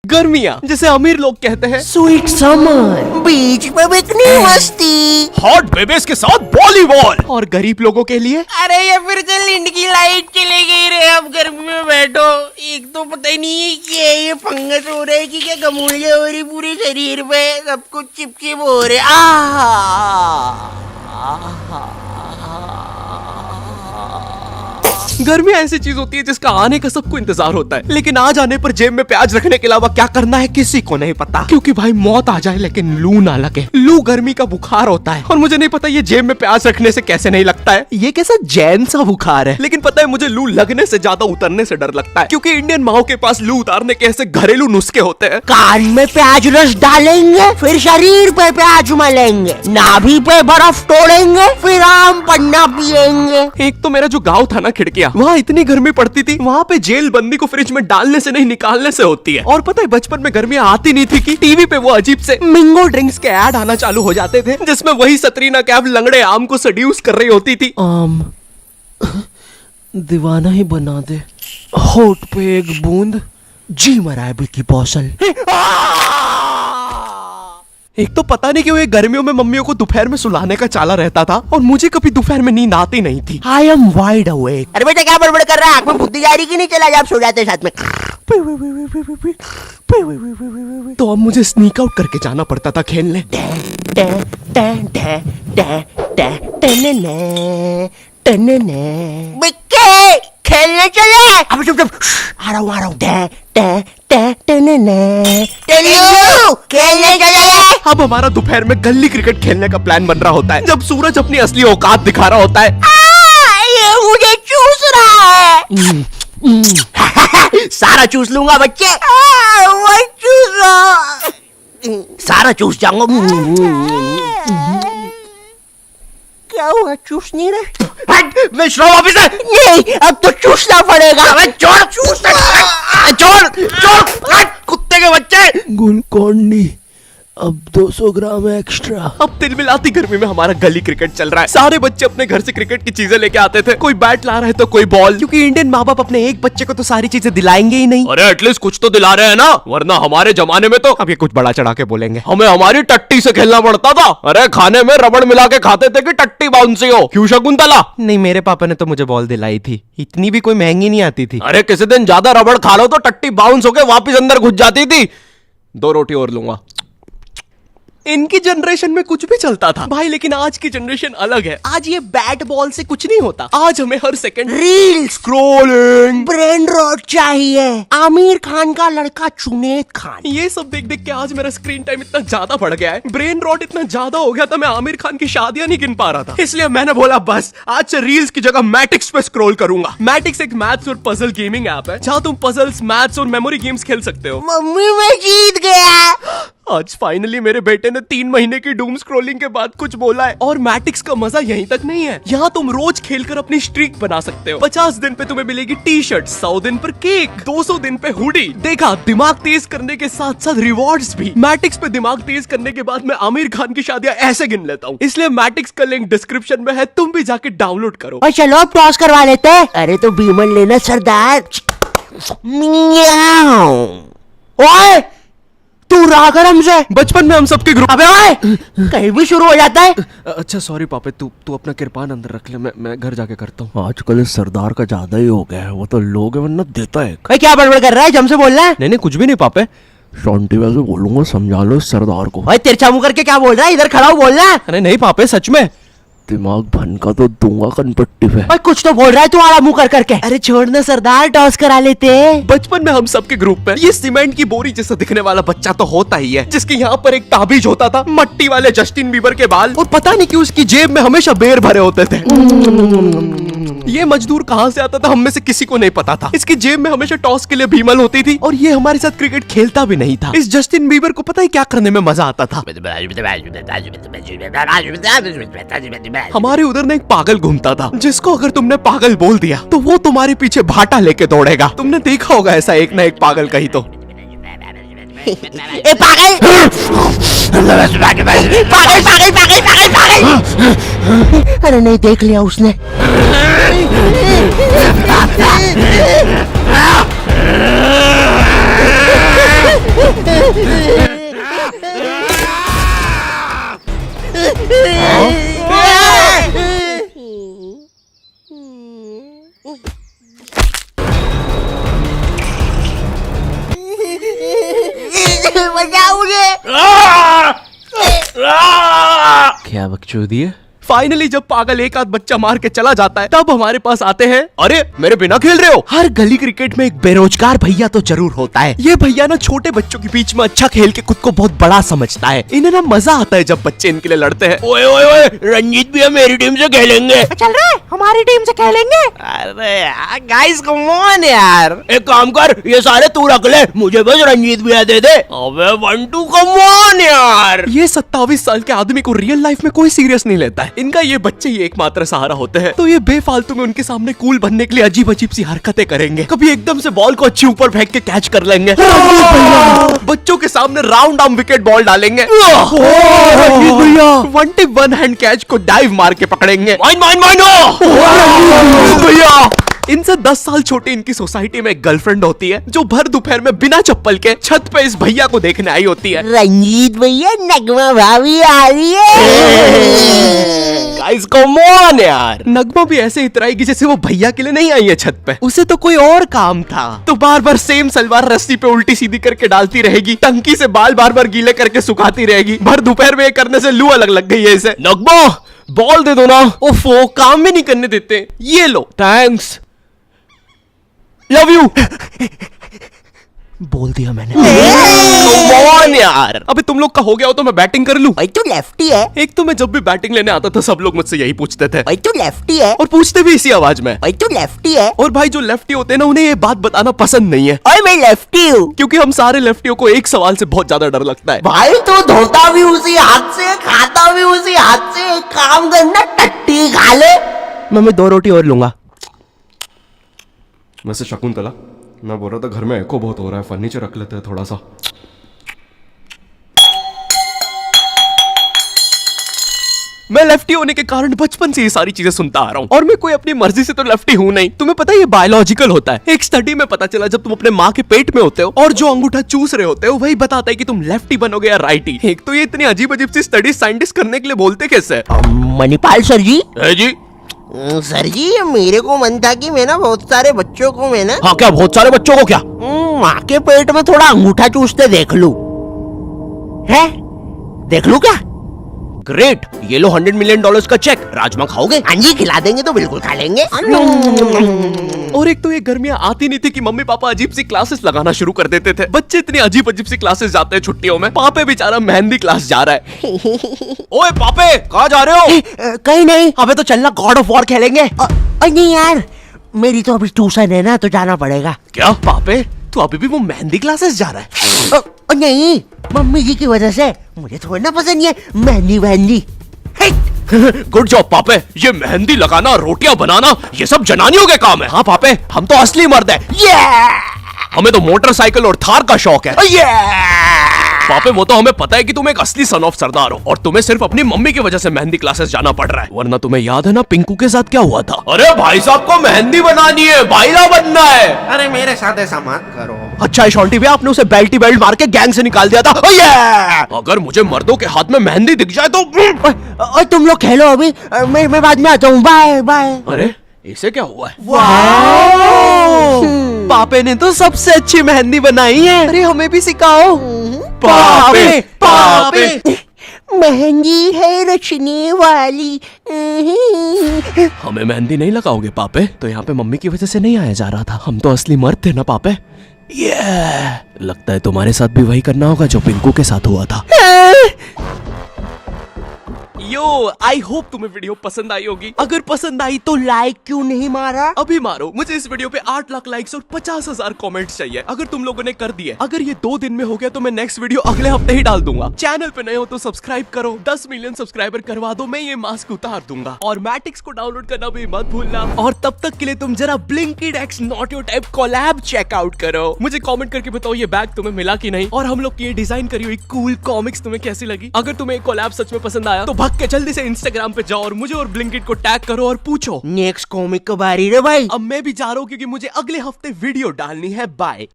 गर्मियाँ जिसे अमीर लोग कहते हैं स्वीट समर, बीच पे बिकनी मस्ती, हॉट बेबीज के साथ वॉलीबॉल, और गरीब लोगों के लिए अरे ये फिर से लिंड की लाइट चली गई रे। अब गर्मी में बैठो, एक तो पता ही नहीं है कि ये फंगस हो रहा है कि क्या गमूलिया हो रही पूरे शरीर पे, सब कुछ चिपचिप हो रहे। गर्मियाँ ऐसी चीज होती है जिसका आने का सबको इंतजार होता है, लेकिन आ जाने पर जेब में प्याज रखने के अलावा क्या करना है किसी को नहीं पता। क्योंकि भाई मौत आ जाए लेकिन लू ना लगे। लू गर्मी का बुखार होता है और मुझे नहीं पता ये जेब में प्याज रखने से कैसे नहीं लगता है। ये कैसा जैन सा बुखार है। लेकिन पता है मुझे लू लगने से ज्यादा उतरने से डर लगता है, क्योंकि इंडियन माओ के पास लू उतारने के ऐसे घरेलू नुस्खे होते हैं। कान में प्याज रस डालेंगे, फिर शरीर पे प्याज मलेंगे, नाभि पे बर्फ तोड़ेंगे, फिर आम पन्ना पिएंगे। एक तो मेरा जो गाँव था ना खिड़कियाँ, वहाँ इतनी गर्मी पड़ती थी, वहाँ पे जेल बंदी को फ्रिज में डालने से नहीं निकालने से होती है। और पता है बचपन में गर्मियाँ आती नहीं थी कि टीवी पे वो अजीब से मिंगो ड्रिंक्स के ऐड आना चालू हो जाते थे, जिसमें वही सतरीना कैफ लंगड़े आम को सड्यूस कर रही होती थी। आम दीवाना ही बना दे, होठ पे एक बूंद, जी मरा है बिकी पौसल। एक तो पता नहीं क्यों ये गर्मियों में मम्मियों को दोपहर में सुलाने का चाला रहता था और मुझे कभी दोपहर में नींद आती नहीं थी। I am wide awake. अरे बेटा क्या बड़बड़ कर रहा है, आंख में बुद्धि जा रही कि नहीं? चला जा, आप सो जाते साथ में। तो अब मुझे स्नीक आउट करके जाना पड़ता था खेलने। बिक्के खेलने चले। अब चुप चुप, आ रहा हूँ। खेलने चले। अब हमारा दोपहर में गली क्रिकेट खेलने का प्लान बन रहा होता है, जब सूरज अपनी असली औकात दिखा रहा होता है। ये मुझे चूस रहा है। सारा चूस लूंगा बच्चे। वो चूस सारा चूस जाऊंगा। क्या हुआ, चूस नहीं रहे? मैं श्रम ऑफिसर नहीं, अब तो चूसना पड़ेगा। छोड़ कुत्ते के बच्चे। गुलकोंडी अब 200 ग्राम एक्स्ट्रा। अब तिलमिलाती गर्मी में हमारा गली क्रिकेट चल रहा है। सारे बच्चे अपने घर से क्रिकेट की चीजें लेके आते थे, कोई बैट ला रहा है तो कोई बॉल, क्योंकि इंडियन माँ बाप अपने एक बच्चे को तो सारी चीजें दिलाएंगे ही नहीं। अरे एटलीस्ट कुछ तो दिला रहे हैं ना, वरना हमारे जमाने में तो अब ये कुछ बड़ा चढ़ा के बोलेंगे, हमें हमारी टट्टी से खेलना पड़ता था। अरे खाने में रबड़ मिला के खाते थे कि टट्टी बाउंसी हो। क्यों शकुंतला? नहीं, मेरे पापा ने तो मुझे बॉल दिलाई थी, इतनी भी कोई महंगी नहीं आती थी। अरे किसी दिन ज्यादा रबड़ खा लो तो टट्टी बाउंस होके वापिस अंदर घुस जाती थी। 2 रोटी और लूंगा। इनकी जनरेशन में कुछ भी चलता था भाई, लेकिन आज की जनरेशन अलग है। आज ये बैट बॉल से कुछ नहीं होता, आज हमें हर second reel scrolling, brain rot चाहिए। आमिर खान का लड़का जुनैद खान, ये सब देख देख के आज मेरा स्क्रीन टाइम इतना ज्यादा बढ़ गया है, ब्रेन रॉट इतना ज्यादा हो गया था, मैं आमिर खान की शादियां नहीं गिन पा रहा था। इसलिए मैंने बोला बस आज से रील्स की जगह मैटिक्स पे स्क्रॉल करूंगा। मैटिक्स एक मैथ्स और पजल गेमिंग ऐप है, जहां तुम पजल्स, मैथ्स और मेमोरी गेम्स खेल सकते हो। मम्मी मैं जीत गया। आज फाइनली मेरे बेटे ने 3 महीने की डूम स्क्रॉलिंग के बाद कुछ बोला है। और मैटिक्स का मजा यहीं तक नहीं है, यहाँ तुम रोज खेलकर अपनी स्ट्रीक बना सकते हो। 50 दिन पे तुम्हें मिलेगी टी शर्ट, 100 दिन पर केक, 200 दिन पे हुडी। देखा, दिमाग तेज करने के साथ साथ रिवॉर्ड्स भी। मैटिक्स पे दिमाग तेज करने के बाद मैं आमिर खान की शादियां ऐसे गिन लेता हूँ। इसलिए मैटिक्स का लिंक डिस्क्रिप्शन में है, तुम भी जाके डाउनलोड करो। और चलो अब टॉस करवा लेते हैं। अरे तो बीमन लेना सरदार। ओए तू रहा कर हमसे, बचपन में हम सबके ग्रुप। अबे ओए कहीं भी शुरू हो जाता है। अच्छा सॉरी पापे, तू अपना किरपान अंदर रख ले, मैं घर जाके करता हूँ। आजकल इस सरदार का ज्यादा ही हो गया है, वो तो लोग है वरना देता है। भाई क्या बड़बड़ कर रहा है, जम से बोल रहा है? नहीं कुछ भी नहीं पापे, शांति वैसे बोलूंगा, समझा लो इस सरदार को। भाई तिरछा मुंह करके क्या बोल रहा है, इधर खड़ा हो बोल रहा है। अरे नहीं पापे सच में, दिमाग भनका तो दूंगा कनपट्टी पे। भाई कुछ तो बोल रहा है तू आड़ा मुंह कर करके। अरे छोड़ना सरदार, टॉस करा लेते। बचपन में हम सबके ग्रुप में ये सीमेंट की बोरी जैसा दिखने वाला बच्चा तो होता ही है, जिसके यहाँ पर एक ताबीज होता था, मट्टी वाले जस्टिन बीबर के बाल, और पता नहीं क्यों उसकी जेब में हमेशा बेर भरे होते थे। ये मजदूर कहाँ से आता था हम में से किसी को नहीं पता था। इसकी जेब में हमेशा टॉस के लिए भीमल होती थी, और ये हमारे साथ क्रिकेट खेलता भी नहीं था। इस जस्टिन बीबर को पता है क्या करने में मजा आता था? हमारे उधर ना एक पागल घूमता था, जिसको अगर तुमने पागल बोल दिया तो वो तुम्हारे पीछे भाटा लेके दौड़ेगा। तुमने देखा होगा ऐसा एक ना एक पागल कहीं तो। ए पागल पागल पागल पागल पागल पागल। अरे नहीं देख लिया उसने। बचाओ मुझे। क्या बकचोदी है? फाइनली जब पागल एक आध बच्चा मार के चला जाता है तब हमारे पास आते हैं। अरे मेरे बिना खेल रहे हो? हर गली क्रिकेट में एक बेरोजगार भैया तो जरूर होता है। ये भैया ना छोटे बच्चों के बीच में अच्छा खेल के खुद को बहुत बड़ा समझता है। इन्हें ना मजा आता है जब बच्चे इनके लिए लड़ते हैं। ओए ओए ओए, रंजीत भैया मेरी टीम से खेलेंगे। चल रहा है, हमारी टीम से खेलेंगे। अरे यार गाइस कम ऑन यार। एक काम कर, ये सारे तू रख ले, मुझे बस रंजीत भैया दे दे। अबे बंटू कम ऑन यार। ये 27 साल के आदमी को रियल लाइफ में कोई सीरियस नहीं लेता है। इनका ये बच्चे ही एकमात्र सहारा होते हैं, तो ये बेफालतू में उनके सामने कूल बनने के लिए अजीब अजीब सी हरकतें करेंगे। कभी एकदम से बॉल को अच्छी ऊपर फेंक के कैच कर लेंगे, बच्चों के सामने राउंड आर्म विकेट बॉल डालेंगे, भैया 21 हैंड कैच को डाइव मार के पकड़ेंगे। भैया इनसे 10 साल छोटी इनकी सोसाइटी में एक गर्लफ्रेंड होती है जो भर दोपहर में बिना चप्पल के छत पे इस भैया को देखने आई होती है। रंजीत भैया, नगमा भाभी आ रही है। गाइस कम ऑन यार। नगमा भी ऐसे इतराएगी जैसे वो भैया के लिए नहीं आई है छत पे, उसे तो कोई और काम था। तो बार बार सेम सलवार रस्सी पे उल्टी सीधी करके डालती रहेगी, टंकी से बाल बार बार गीले करके सुखाती रहेगी। भर दोपहर में ये करने से लू अलग लग गई है इसे। नगमा बॉल दे दो ना। ओफो, काम भी नहीं करने देते। ये लो, थैंक्स, लव यू। बोल दिया मैंने। कौन यार? अबे तुम लोग का हो गया हो तो मैं बैटिंग कर लूं। भाई तू लेफ्टी है। एक तो मैं जब भी बैटिंग लेने आता था सब लोग मुझसे यही पूछते थे। भाई तू लेफ्टी है। और पूछते भी इसी आवाज में। भाई तू लेफ्टी है। और भाई जो लेफ्टी होते हैं ना उन्हें ये बात बताना पसंद नहीं है, और मैं लेफ्टी हूँ। क्योंकि हम सारे लेफ्टियों को एक सवाल से बहुत ज्यादा डर लगता है। भाई तू धोता भी उसी हाथ से, खाता भी उसी हाथ से। एक काम करना, टट्टी खा ले। मैं 2 रोटी और लूंगा। वैसे शकुंतला, मैं बोल रहा था घर में एको बहुत हो रहा है, फर्नीचर रख लेते हैं थोड़ा सा। मैं लेफ्टी होने के कारण बचपन से ये सारी चीजें सुनता आ रहा हूँ, और मैं कोई अपनी मर्जी से तो लेफ्टी हूँ नहीं। तुम्हें पता है ये बायोलॉजिकल होता है। एक स्टडी में पता चला जब तुम अपने माँ के पेट में होते हो और जो अंगूठा चूस रहे होते हो वही बताता है कि तुम लेफ्टी बनोगे या राइटी। एक तो ये इतनी अजीब अजीब सी स्टडी साइंटिस्ट करने के लिए बोलते कैसे? मणिपाल सर जी। है जी। सर जी, मेरे को मन था कि मैं ना बहुत सारे बच्चों को मैं ना हाँ क्या? बहुत सारे बच्चों को क्या? माँ के पेट में थोड़ा अंगूठा चूसते देख लूं। है? देख लूं क्या? ग्रेट, ये लो $100 मिलियन का चेक। राजमा खाओगे? हाँ जी, खिला देंगे तो बिल्कुल खा लेंगे। और एक तो ये गर्मियां आती नहीं थी कि मम्मी पापा अजीब सी क्लासेस लगाना शुरू कर देते थे। बच्चे इतनी अजीब अजीब सी क्लासेस जाते हैं छुट्टियों में। पापे बेचारा मेहंदी क्लास जा रहा है। ओए पापे, कहाँ जा रहे हो? कहीं नहीं। अबे तो चलना, गॉड ऑफ वॉर खेलेंगे। नहीं यार, मेरी तो अभी ट्यूशन है ना, तो जाना पड़ेगा। क्या पापे, तू अभी भी वो मेहंदी क्लासेस जा रहा है? नहीं, मम्मी जी की वजह से। मुझे थोड़ा ना पसंद है मेहंदी वहंदी। गुड जॉब पापे। ये मेहंदी लगाना, रोटियां बनाना, ये सब जनानियों के काम है। हाँ पापे, हम तो असली मर्द है। हमें तो मोटरसाइकिल और थार का शौक है। पापे वो तो हमें पता है कि तुम एक असली सन ऑफ सरदार हो, और तुम्हें सिर्फ अपनी मम्मी की वजह से मेहंदी क्लासेस जाना पड़ रहा है। वरना तुम्हें याद है ना पिंकू के साथ क्या हुआ था? अरे भाई साहब को मेहंदी बनानी है, भाईला बनना है। अरे मेरे साथ ऐसा मत करो। अच्छा है शॉन्टी भैया, आपने उसे बेल्टी बेल्ट मार के गैंग से निकाल दिया था। अगर मुझे मर्दों के हाथ में मेहंदी दिख जाए तो तुम लोग खेलो अभी, मैं बाद में आता हूँ। Bye bye. अरे इसे क्या हुआ है? पापे ने तो सबसे अच्छी मेहंदी बनाई है। अरे हमें भी सिखाओ। पापे पापे, मेहंदी है रचने वाली। हमें मेहंदी नहीं लगाओगे पापे? तो यहाँ पे मम्मी की वजह से नहीं आया जा रहा था। हम तो असली मर्द थे ना पापे। लगता है तुम्हारे साथ भी वही करना होगा जो पिंकू के साथ हुआ था। यो, आई होप तुम्हें वीडियो पसंद आई होगी। अगर पसंद आई तो लाइक क्यों नहीं मारा? अभी मारो। मुझे इस वीडियो पे 8 लाख लाइक्स और 50,000 कमेंट्स चाहिए। अगर तुम लोगों ने कर दिए, अगर ये 2 दिन में हो गया तो मैं नेक्स्ट वीडियो अगले हफ्ते ही डाल दूंगा। चैनल पे नए हो तो सब्सक्राइब करो। 10 मिलियन सब्सक्राइबर करवा दो, मैं ये मास्क उतार दूंगा। और मैटिक्स को डाउनलोड करना भी मत भूलना। और तब तक के लिए तुम जरा Blinkit X not your type collab check out करो। मुझे कमेंट करके बताओ ये बैग तुम्हें मिला कि नहीं, और हम लोग की ये डिजाइन करी हुई कूल कॉमिक्स तुम्हें कैसी लगी। अगर तुम्हें कोलैब सच में पसंद आया तो भाग के जल्दी से इंस्टाग्राम पे जाओ और मुझे और ब्लिंकिट को टैग करो और पूछो नेक्स्ट कॉमिक कब आ रही है भाई? अब मैं भी जा रहा हूँ क्योंकि मुझे अगले हफ्ते वीडियो डालनी है। बाय।